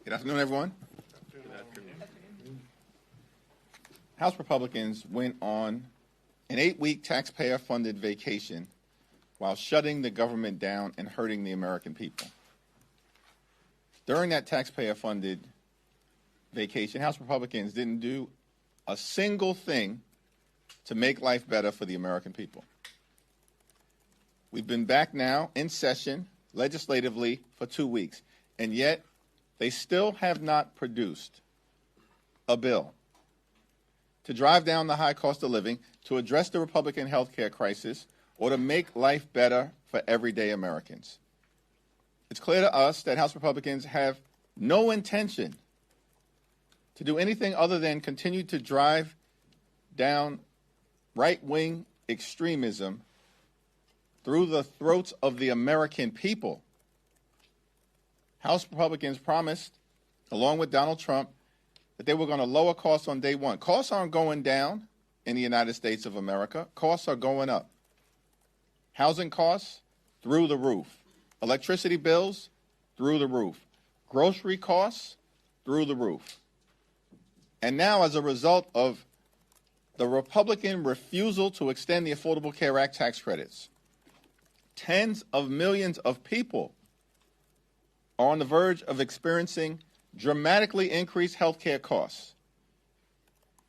Good afternoon, everyone. House Republicans went on an 8-week taxpayer-funded vacation while shutting the government down and hurting the American people. During that taxpayer-funded vacation, House Republicans didn't do a single thing to make life better for the American people. We've been back now in session legislatively for 2 weeks, and yet they still have not produced a bill to drive down the high cost of living, to address the Republican health care crisis, or to make life better for everyday Americans. It's clear to us that House Republicans have no intention to do anything other than continue to drive down right-wing extremism through the throats of the American people. House Republicans promised, along with Donald Trump, that they were going to lower costs on day one. Costs aren't going down in the United States of America. Costs are going up. Housing costs, through the roof. Electricity bills, through the roof. Grocery costs, through the roof. And now, as a result of the Republican refusal to extend the Affordable Care Act tax credits, tens of millions of people are on the verge of experiencing dramatically increased health care costs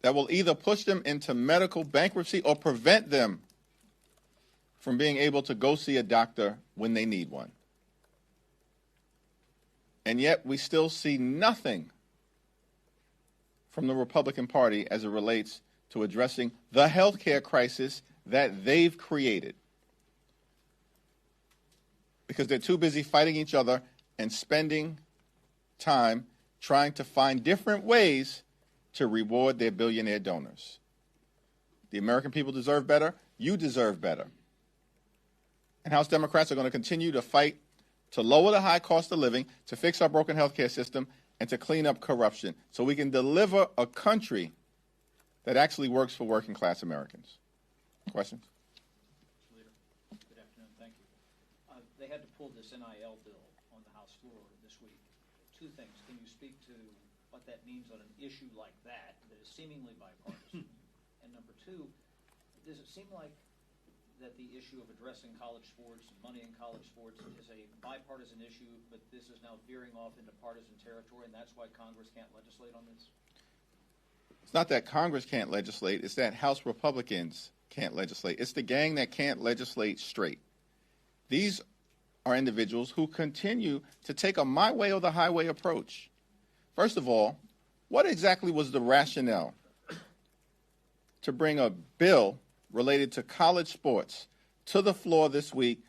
that will either push them into medical bankruptcy or prevent them from being able to go see a doctor when they need one. And yet we still see nothing from the Republican Party as it relates to addressing the health care crisis that they've created, because they're too busy fighting each other and spending time trying to find different ways to reward their billionaire donors. The American people deserve better. You deserve better. And House Democrats are going to continue to fight to lower the high cost of living, to fix our broken health care system, and to clean up corruption so we can deliver a country that actually works for working class Americans. Questions? Leader, good afternoon. Thank you. They had to pull this NIL bill on the House floor this week. Two things. Can you speak to what that means on an issue like that is seemingly bipartisan? And number two, does it seem like that the issue of addressing college sports and money in college sports is a bipartisan issue, but this is now veering off into partisan territory, and that's why Congress can't legislate on this? It's not that Congress can't legislate, it's that House Republicans can't legislate. It's the gang that can't legislate straight. These are individuals who continue to take a my way or the highway approach. First of all, what exactly was the rationale to bring a bill related to college sports to the floor this week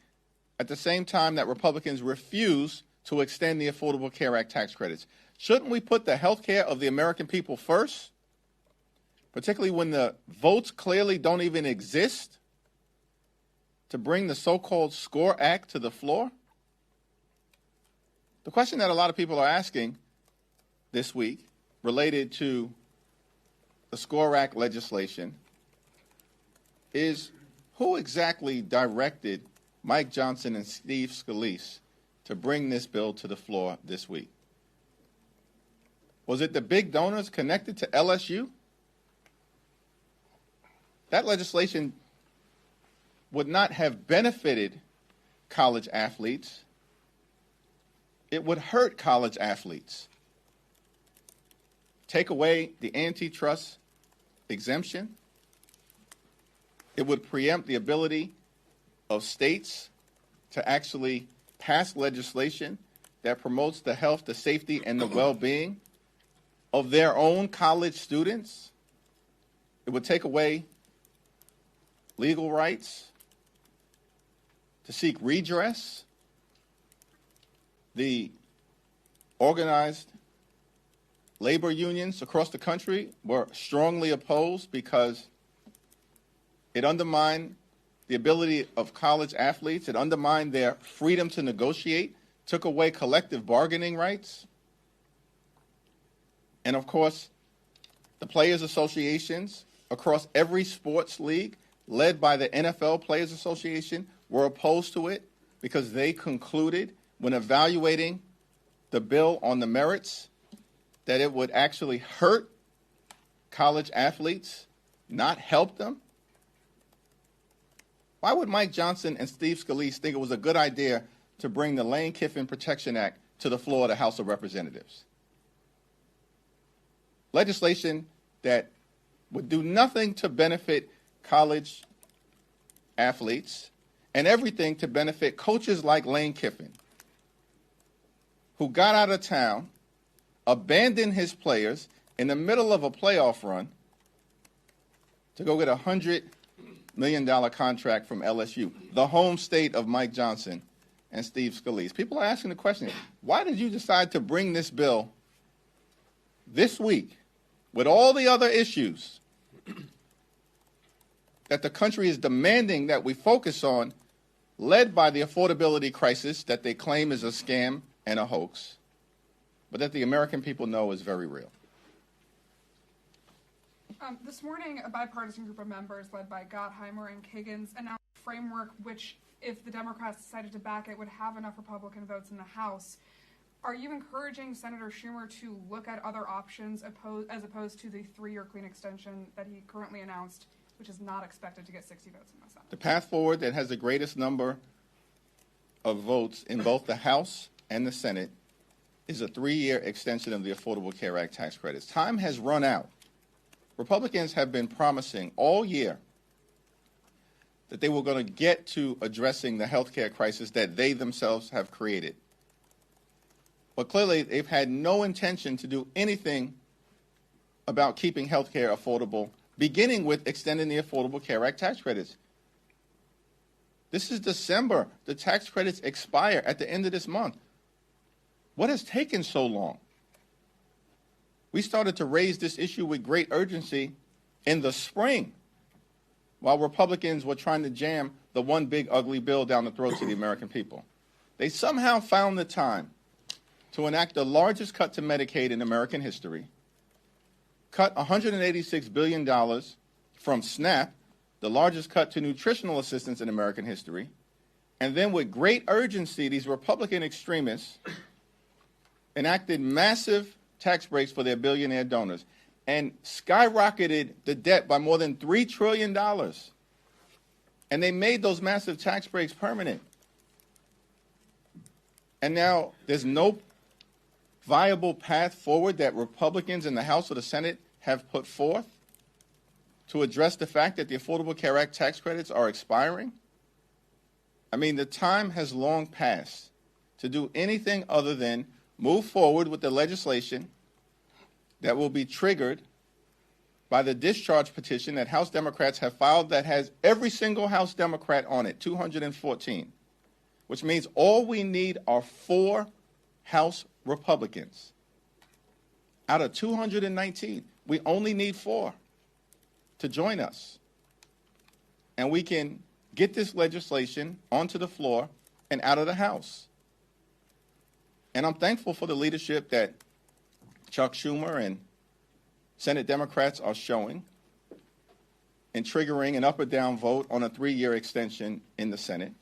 at the same time that Republicans refuse to extend the Affordable Care Act tax credits? Shouldn't we put the health care of the American people first, particularly when the votes clearly don't even exist to bring the so-called SCORE Act to the floor? The question that a lot of people are asking this week related to the SCORE Act legislation is, who exactly directed Mike Johnson and Steve Scalise to bring this bill to the floor this week? Was it the big donors connected to LSU? That legislation would not have benefited college athletes. It would hurt college athletes. Take away the antitrust exemption. It would preempt the ability of states to actually pass legislation that promotes the health, the safety, and the well-being of their own college students. It would take away legal rights to seek redress. The organized labor unions across the country were strongly opposed because it undermined the ability of college athletes. It undermined their freedom to negotiate, took away collective bargaining rights. And of course, the players' associations across every sports league, led by the NFL Players Association, were opposed to it because they concluded, when evaluating the bill on the merits, that it would actually hurt college athletes, not help them? Why would Mike Johnson and Steve Scalise think it was a good idea to bring the Lane Kiffin Protection Act to the floor of the House of Representatives? Legislation that would do nothing to benefit college athletes and everything to benefit coaches like Lane Kiffin, who got out of town, abandoned his players in the middle of a playoff run to go get a $100 million contract from LSU, the home state of Mike Johnson and Steve Scalise. People are asking the question, why did you decide to bring this bill this week with all the other issues that the country is demanding that we focus on, led by the affordability crisis that they claim is a scam and a hoax, but that the American people know is very real? This morning, a bipartisan group of members led by Gottheimer and Kagan's announced a framework which, if the Democrats decided to back it, would have enough Republican votes in the House. Are you encouraging Senator Schumer to look at other options as opposed to the 3-year clean extension that he currently announced, which is not expected to get 60 votes in the Senate? The path forward that has the greatest number of votes in both the House and the Senate is a 3-year extension of the Affordable Care Act tax credits. Time has run out. Republicans have been promising all year that they were going to get to addressing the health care crisis that they themselves have created. But clearly, they've had no intention to do anything about keeping health care affordable, beginning with extending the Affordable Care Act tax credits. This is December. The tax credits expire at the end of this month. What has taken so long? We started to raise this issue with great urgency in the spring, while Republicans were trying to jam the one big ugly bill down the throats of the American people. They somehow found the time to enact the largest cut to Medicaid in American history, cut $186 billion from SNAP, the largest cut to nutritional assistance in American history, and then with great urgency, these Republican extremists enacted massive tax breaks for their billionaire donors and skyrocketed the debt by more than $3 trillion. And they made those massive tax breaks permanent. And now there's no viable path forward that Republicans in the House or the Senate have put forth to address the fact that the Affordable Care Act tax credits are expiring. I mean, the time has long passed to do anything other than move forward with the legislation that will be triggered by the discharge petition that House Democrats have filed that has every single House Democrat on it, 214, which means all we need are 4 House Republicans. Out of 219, we only need 4 to join us. And we can get this legislation onto the floor and out of the House. And I'm thankful for the leadership that Chuck Schumer and Senate Democrats are showing in triggering an up or down vote on a 3-year extension in the Senate.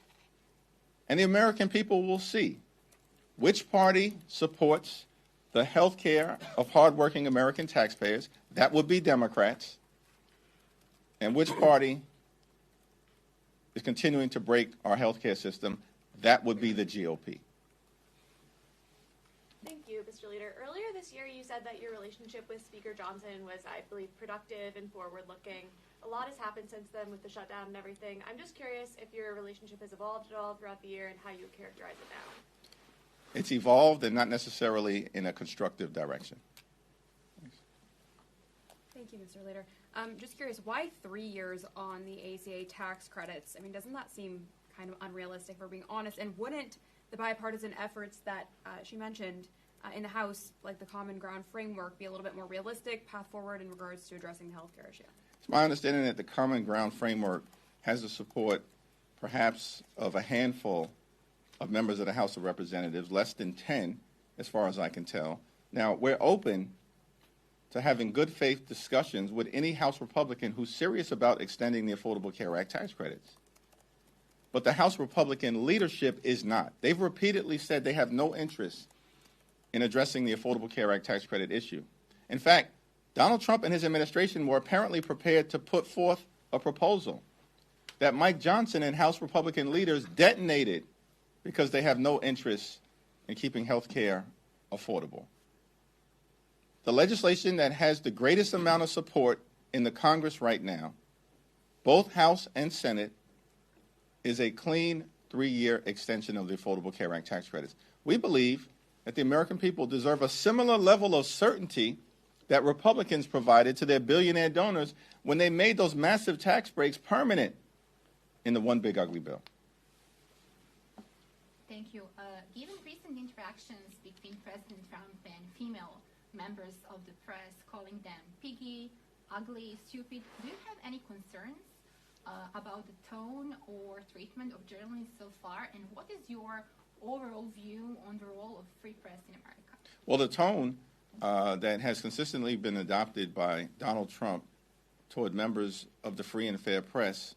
And the American people will see which party supports the health care of hardworking American taxpayers, that would be Democrats, and which party is continuing to break our health care system, that would be the GOP. Thank you, Mr. Leader. Earlier this year, you said that your relationship with Speaker Johnson was, I believe, productive and forward-looking. A lot has happened since then with the shutdown and everything. I'm just curious if your relationship has evolved at all throughout the year and how you would characterize it now. It's evolved and not necessarily in a constructive direction. Thanks. Thank you, Mr. Leader. Just curious, why 3 years on the ACA tax credits? I mean, doesn't that seem kind of unrealistic, if we're being honest? And wouldn't the bipartisan efforts that she mentioned in the House, like the Common Ground framework, be a little bit more realistic path forward in regards to addressing the health care issue? It's my understanding that the Common Ground framework has the support perhaps of a handful of members of the House of Representatives, less than 10 as far as I can tell. Now, we're open to having good faith discussions with any House Republican who's serious about extending the Affordable Care Act tax credits. But the House Republican leadership is not. They've repeatedly said they have no interest in addressing the Affordable Care Act tax credit issue. In fact, Donald Trump and his administration were apparently prepared to put forth a proposal that Mike Johnson and House Republican leaders detonated because they have no interest in keeping health care affordable. The legislation that has the greatest amount of support in the Congress right now, both House and Senate, is a clean 3-year extension of the Affordable Care Act tax credits. We believe that the American people deserve a similar level of certainty that Republicans provided to their billionaire donors when they made those massive tax breaks permanent in the one big ugly bill. Thank you. Given recent interactions between President Trump and female members of the press, calling them piggy, ugly, stupid, do you have any concerns about the tone or treatment of journalists so far? And what is your overall view on the role of free press in America? Well, the tone that has consistently been adopted by Donald Trump toward members of the free and fair press,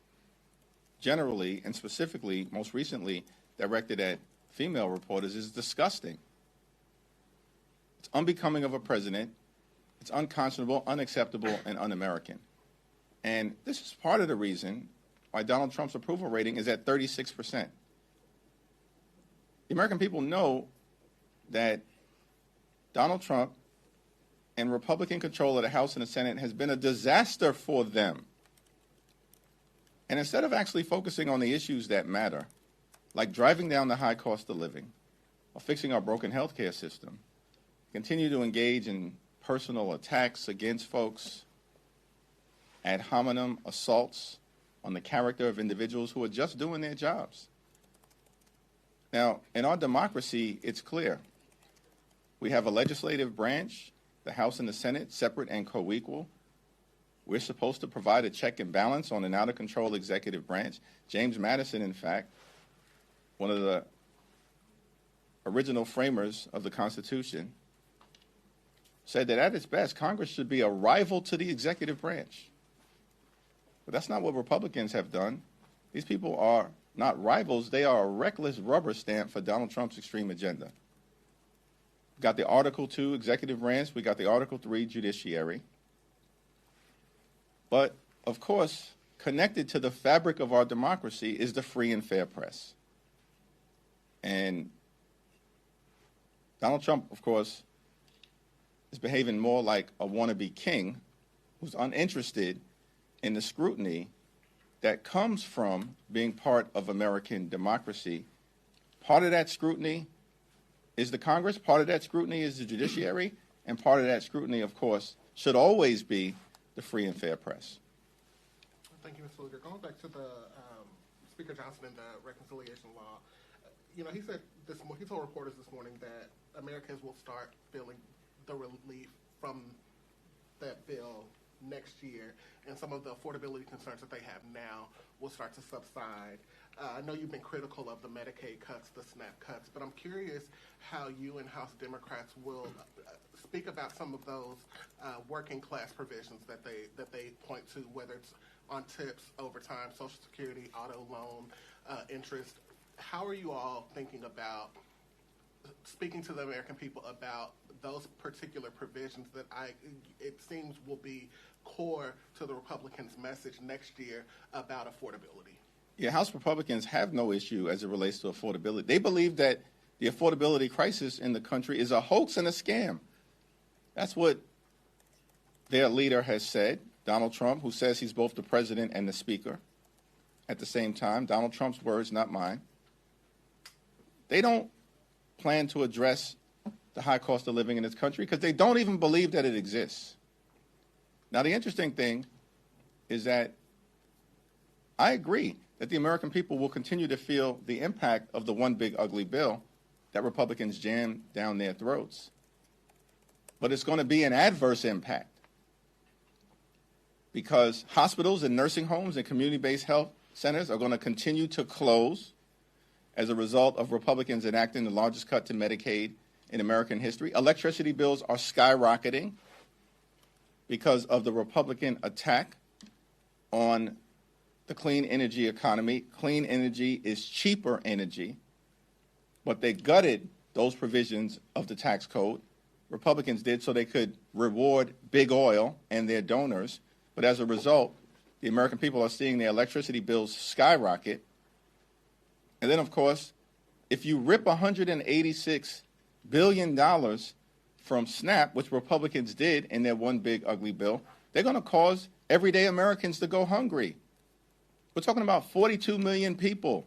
generally and specifically, most recently, directed at female reporters, is disgusting. It's unbecoming of a president. It's unconscionable, unacceptable, and un-American. And this is part of the reason why Donald Trump's approval rating is at 36%. The American people know that Donald Trump and Republican control of the House and the Senate has been a disaster for them. And instead of actually focusing on the issues that matter, like driving down the high cost of living or fixing our broken health care system, continue to engage in personal attacks against folks, ad hominem assaults on the character of individuals who are just doing their jobs. Now, in our democracy, it's clear. We have a legislative branch, the House and the Senate, separate and co-equal. We're supposed to provide a check and balance on an out-of-control executive branch. James Madison, in fact, one of the original framers of the Constitution, said that at its best, Congress should be a rival to the executive branch. But that's not what Republicans have done. These people are not rivals. They are a reckless rubber stamp for Donald Trump's extreme agenda. We've got the Article 2 executive branch. We got the Article 3 judiciary. But, of course, connected to the fabric of our democracy is the free and fair press. And Donald Trump, of course, is behaving more like a wannabe king who's uninterested in the scrutiny that comes from being part of American democracy. Part of that scrutiny is the Congress, part of that scrutiny is the judiciary, and part of that scrutiny, of course, should always be the free and fair press. Thank you, Mr. Leader. Going back to the Speaker Johnson and the reconciliation law, he said he told reporters this morning that Americans will start feeling the relief from that bill next year, and some of the affordability concerns that they have now will start to subside. I know you've been critical of the Medicaid cuts, the SNAP cuts, but I'm curious how you and House Democrats will speak about some of those working class provisions that they point to, whether it's on tips, overtime, Social Security, auto loan, interest. How are you all thinking about speaking to the American people about those particular provisions that it seems will be core to the Republicans' message next year about affordability? Yeah, House Republicans have no issue as it relates to affordability. They believe that the affordability crisis in the country is a hoax and a scam. That's what their leader has said, Donald Trump, who says he's both the president and the speaker at the same time. Donald Trump's words, not mine. They don't plan to address the high cost of living in this country because they don't even believe that it exists. Now, the interesting thing is that I agree that the American people will continue to feel the impact of the one big ugly bill that Republicans jam down their throats. But it's going to be an adverse impact because hospitals and nursing homes and community-based health centers are going to continue to close as a result of Republicans enacting the largest cut to Medicaid in American history. Electricity bills are skyrocketing because of the Republican attack on the clean energy economy. Clean energy is cheaper energy, but they gutted those provisions of the tax code. Republicans did so they could reward big oil and their donors. But as a result, the American people are seeing their electricity bills skyrocket. And then, of course, if you rip $186 billion from SNAP, which Republicans did in their one big ugly bill, they're going to cause everyday Americans to go hungry. We're talking about 42 million people,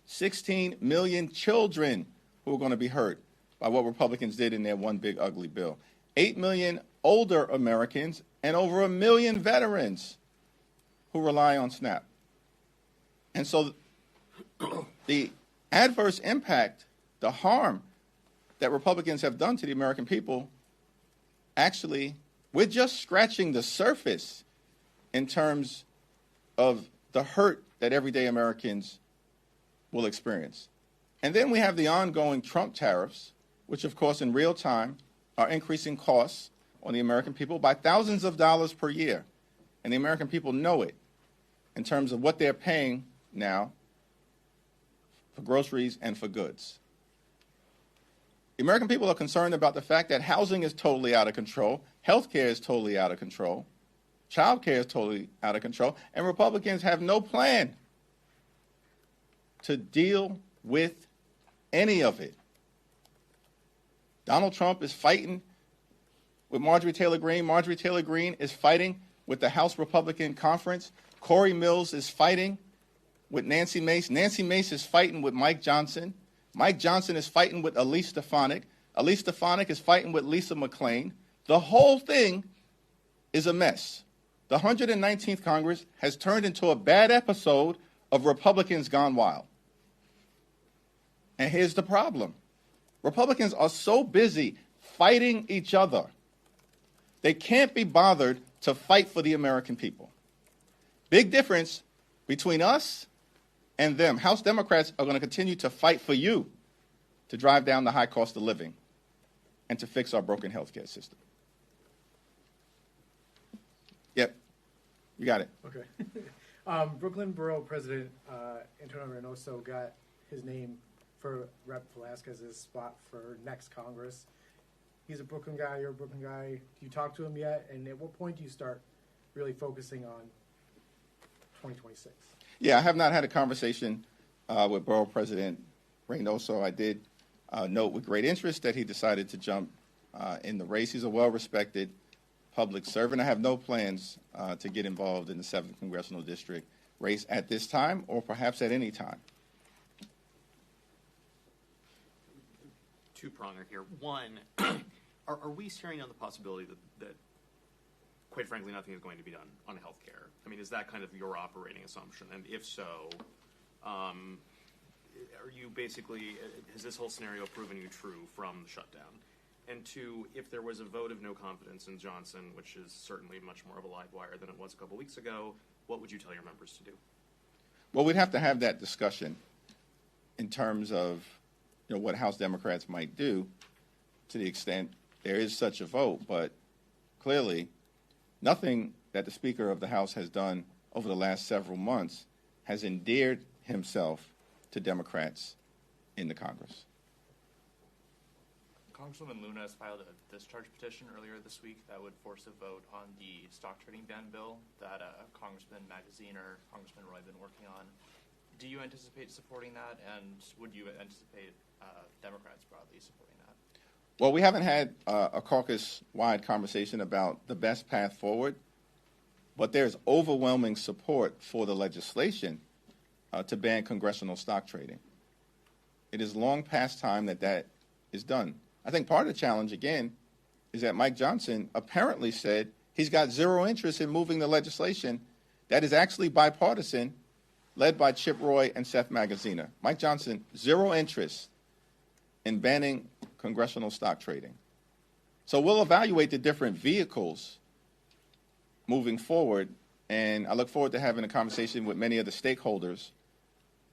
16 million children who are going to be hurt by what Republicans did in their one big ugly bill, 8 million older Americans, and over 1 million veterans who rely on SNAP. And so the adverse impact, the harm that Republicans have done to the American people, actually, we're just scratching the surface in terms of the hurt that everyday Americans will experience. And then we have the ongoing Trump tariffs, which, of course, in real time are increasing costs on the American people by thousands of dollars per year. And the American people know it in terms of what they're paying now for groceries and for goods. The American people are concerned about the fact that housing is totally out of control, health care is totally out of control, child care is totally out of control, and Republicans have no plan to deal with any of it. Donald Trump is fighting with Marjorie Taylor Greene. Marjorie Taylor Greene is fighting with the House Republican Conference. Corey Mills is fighting with Nancy Mace. Nancy Mace is fighting with Mike Johnson. Mike Johnson is fighting with Elise Stefanik. Elise Stefanik is fighting with Lisa McClain. The whole thing is a mess. The 119th Congress has turned into a bad episode of Republicans Gone Wild. And here's the problem. Republicans are so busy fighting each other, they can't be bothered to fight for the American people. Big difference between us and them. House Democrats are going to continue to fight for you to drive down the high cost of living and to fix our broken health care system. Yep, you got it. Okay. Brooklyn Borough President Antonio Reynoso got his name for Rep. Velasquez's spot for next Congress. He's a Brooklyn guy, you're a Brooklyn guy. Do you talk to him yet? And at what point do you start really focusing on 2026? Yeah, I have not had a conversation with Borough President Reynoso. I did note with great interest that he decided to jump in the race. He's a well-respected public servant. I have no plans to get involved in the 7th Congressional District race at this time or perhaps at any time. Two-pronger here. One, are we staring down the possibility that, quite frankly, nothing is going to be done on health care? I mean, is that kind of your operating assumption? And if so, are you basically, has this whole scenario proven you true from the shutdown? And two, if there was a vote of no confidence in Johnson, which is certainly much more of a live wire than it was a couple weeks ago, what would you tell your members to do? Well, we'd have to have that discussion in terms of what House Democrats might do to the extent there is such a vote. But clearly, nothing that the Speaker of the House has done over the last several months has endeared himself to Democrats in the Congress. Congresswoman Luna has filed a discharge petition earlier this week that would force a vote on the stock trading ban bill that Congressman Magazine or Congressman Roy have been working on. Do you anticipate supporting that, and would you anticipate Democrats broadly supporting that? Well, we haven't had a caucus-wide conversation about the best path forward, but there's overwhelming support for the legislation to ban congressional stock trading. It is long past time that that is done. I think part of the challenge, again, is that Mike Johnson apparently said he's got zero interest in moving the legislation that is actually bipartisan, led by Chip Roy and Seth Magaziner. Mike Johnson, zero interest in banning congressional stock trading. So we'll evaluate the different vehicles moving forward, and I look forward to having a conversation with many of the stakeholders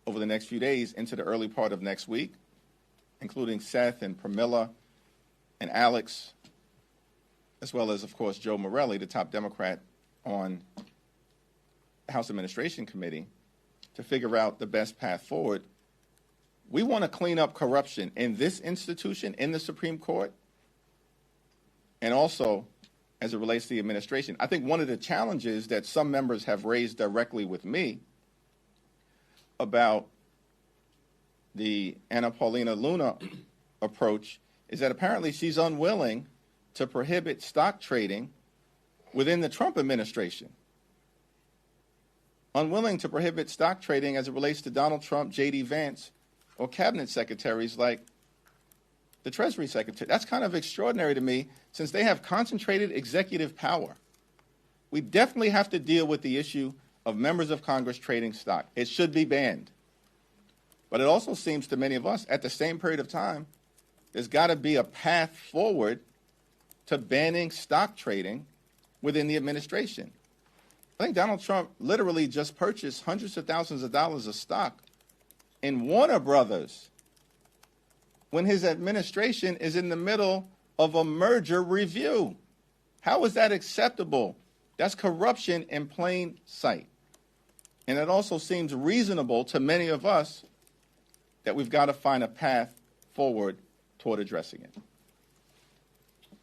over the next few days into the early part of next week, including Seth and Pramila and Alex, as well as, of course, Joe Morelli, the top Democrat on the House Administration Committee, to figure out the best path forward, we want to clean up corruption in this institution, in the Supreme Court, and also as it relates to the administration. I think one of the challenges that some members have raised directly with me about the Anna Paulina Luna approach is that apparently she's unwilling to prohibit stock trading within the Trump administration. Unwilling to prohibit stock trading as it relates to Donald Trump, J.D. Vance, or cabinet secretaries like the Treasury Secretary. That's kind of extraordinary to me, since they have concentrated executive power. We definitely have to deal with the issue of members of Congress trading stock. It should be banned. But it also seems to many of us, at the same period of time, there's got to be a path forward to banning stock trading within the administration. I think Donald Trump literally just purchased hundreds of thousands of dollars of stock in Warner Brothers when his administration is in the middle of a merger review. How is that acceptable? That's corruption in plain sight. And it also seems reasonable to many of us that we've got to find a path forward toward addressing it.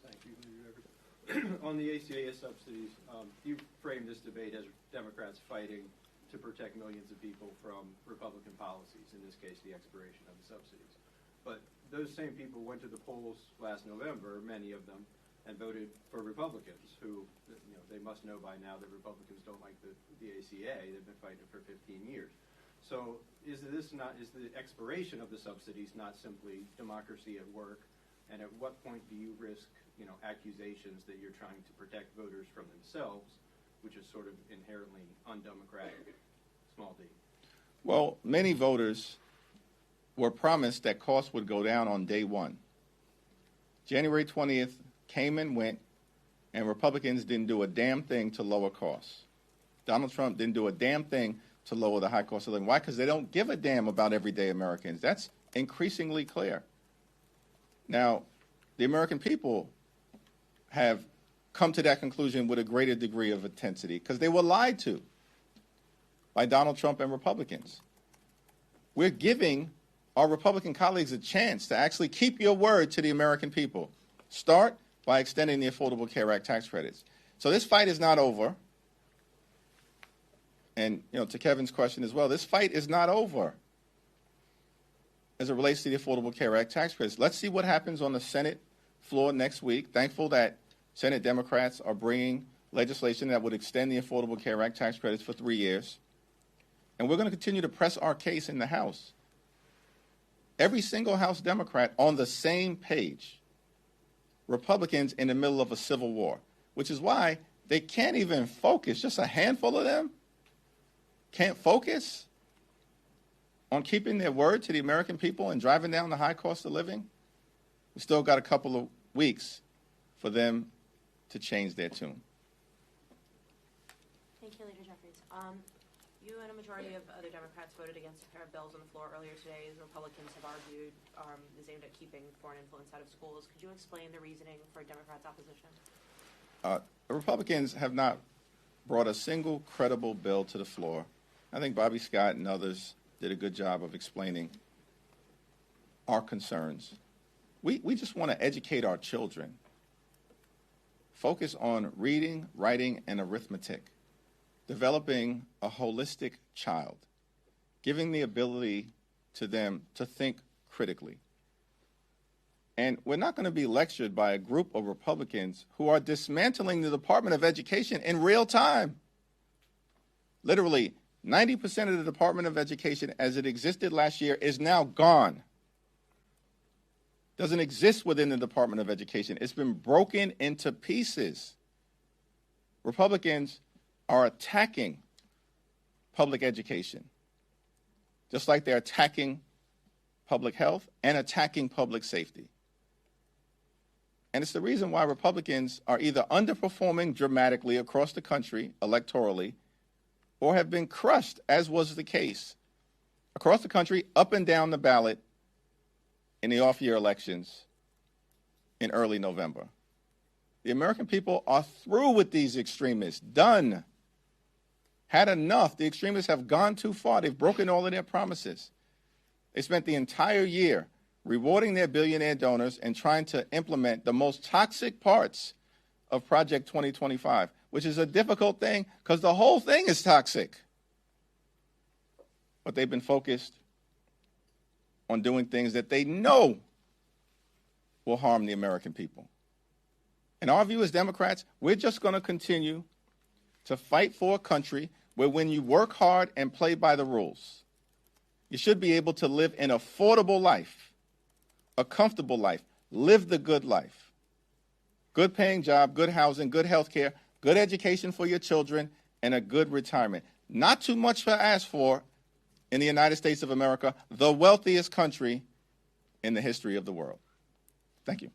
Thank you. On the ACA subsidies, you framed this debate as Democrats fighting to protect millions of people from Republican policies, in this case the expiration of the subsidies. But those same people went to the polls last November, many of them, and voted for Republicans who, they must know by now that Republicans don't like the ACA. They've been fighting it for 15 years. So is the expiration of the subsidies not simply democracy at work? And at what point do you risk, accusations that you're trying to protect voters from themselves, which is sort of inherently undemocratic, small d? Well, many voters were promised that costs would go down on day one. January 20th came and went, and Republicans didn't do a damn thing to lower costs. Donald Trump didn't do a damn thing to lower the high cost of living. Why? Because they don't give a damn about everyday Americans. That's increasingly clear. Now, the American people have come to that conclusion with a greater degree of intensity because they were lied to by Donald Trump and Republicans. We're giving our Republican colleagues a chance to actually keep your word to the American people. Start by extending the Affordable Care Act tax credits. So this fight is not over. And, to Kevin's question as well, this fight is not over as it relates to the Affordable Care Act tax credits. Let's see what happens on the Senate floor next week. Thankful that Senate Democrats are bringing legislation that would extend the Affordable Care Act tax credits for 3 years. And we're going to continue to press our case in the House. Every single House Democrat on the same page. Republicans in the middle of a civil war, which is why they can't even focus. Just a handful of them can't focus on keeping their word to the American people and driving down the high cost of living. We still got a couple of weeks for them to change their tune. Thank you, Leader Jeffries. You and a majority of other Democrats voted against a pair of bills on the floor earlier today. The Republicans have argued is aimed at keeping foreign influence out of schools. Could you explain the reasoning for Democrats' opposition? The Republicans have not brought a single credible bill to the floor. I think Bobby Scott and others did a good job of explaining our concerns. We just want to educate our children. Focus on reading, writing, and arithmetic. Developing a holistic child. Giving the ability to them to think critically. And we're not going to be lectured by a group of Republicans who are dismantling the Department of Education in real time. Literally, 90% of the Department of Education as it existed last year is now gone. Doesn't exist within the Department of Education. It's been broken into pieces. Republicans are attacking public education, just like they're attacking public health and attacking public safety. And it's the reason why Republicans are either underperforming dramatically across the country electorally or have been crushed, as was the case across the country, up and down the ballot in the off-year elections in early November. The American people are through with these extremists. Done. Had enough. The extremists have gone too far. They've broken all of their promises. They spent the entire year rewarding their billionaire donors and trying to implement the most toxic parts of Project 2025, which is a difficult thing because the whole thing is toxic. But they've been focused on doing things that they know will harm the American people. In our view as Democrats, we're just going to continue to fight for a country where when you work hard and play by the rules, you should be able to live an affordable life, a comfortable life, live the good life. Good paying job, good housing, good health care, good education for your children, and a good retirement. Not too much to ask for in the United States of America, the wealthiest country in the history of the world. Thank you.